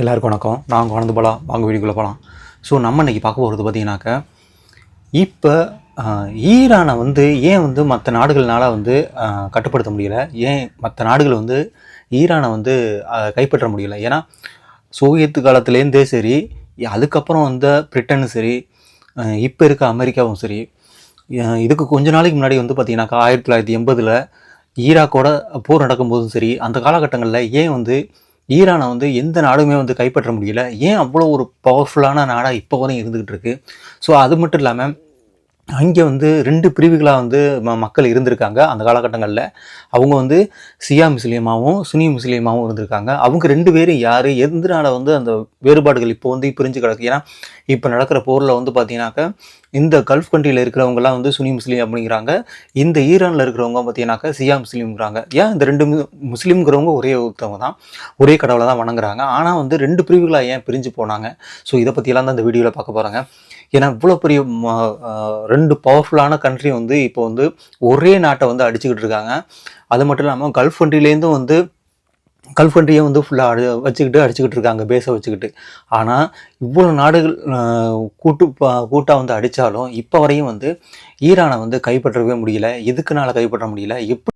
எல்லாருக்கும் வணக்கம். நான் குழந்தை போகலாம் வாங்க வீடியோக்குள்ளே போகலாம். ஸோ நம்ம இன்றைக்கி பார்க்க போகிறது பார்த்தீங்கன்னாக்கா, இப்போ ஈரானை ஏன் மற்ற நாடுகள்னால கட்டுப்படுத்த முடியலை, ஏன் மற்ற நாடுகள் ஈரானை கைப்பற்ற முடியலை. ஏன்னா சோவியத்து காலத்துலேருந்தே சரி, அதுக்கப்புறம் பிரிட்டனும் சரி, இப்போ இருக்க அமெரிக்காவும் சரி, இதுக்கு கொஞ்ச நாளைக்கு முன்னாடி பார்த்தீங்கன்னாக்கா 1980 ஈராக்கோட போர் நடக்கும்போதும் சரி, அந்த காலகட்டங்களில் ஏன் ஈரானை எந்த நாடுமே கைப்பற்ற முடியல, ஏன் அவ்வளோ ஒரு பவர்ஃபுல்லான நாடாக இப்போ வரையும் இருந்துக்கிட்டு இருக்கு. ஸோ அது மட்டும் இல்லாமல் அங்கே 2 பிரிவுகளாக மக்கள் இருந்திருக்காங்க அந்த காலகட்டங்களில். அவங்க சியா முஸ்லீமாகவும் சுனி முஸ்லீமாகவும் இருந்திருக்காங்க. அவங்க 2 பேரும் யார், எதனால அந்த வேறுபாடுகள் இப்போ பிரிஞ்சு கிடக்கு. ஏன்னா இப்போ நடக்கிற போரில் பார்த்தீங்கன்னாக்கா, இந்த கல்ஃப் கண்ட்ரியில் இருக்கிறவங்கலாம் சுனி முஸ்லீம் அப்படிங்கிறாங்க, இந்த ஈரானில் இருக்கிறவங்க பார்த்தீங்கன்னாக்கா சியா முஸ்லீம்ங்கிறாங்க. ஏன் இந்த 2 முஸ்லீம்ங்கிறவங்க ஒரே ஒருத்தவங்க தான், ஒரே கடவுளை தான் வணங்குறாங்க. ஆனால் 2 பிரிவுகளாக ஏன் பிரிஞ்சு போனாங்க? ஸோ இதை பற்றியெல்லாம் தான் இந்த வீடியோவில் பார்க்க போகிறாங்க. ஏன்னா இவ்வளோ பெரிய 2 பவர்ஃபுல்லான கண்ட்ரி இப்போ ஒரே நாட்டை அடிச்சுக்கிட்டு இருக்காங்க. அது மட்டும் இல்லாமல் கல்ஃப் கண்ட்ரிலேருந்தும் கல்ஃப் கண்ட்ரியை ஃபுல்லாக அடிச்சுக்கிட்டு இருக்காங்க, பேஸை வச்சுக்கிட்டு. ஆனால் இவ்வளோ நாடுகள் கூட்டாக அடித்தாலும் இப்போ வரையும் ஈரானை கைப்பற்றவே முடியல. எதுக்குனால கைப்பற்ற முடியல, எப்படி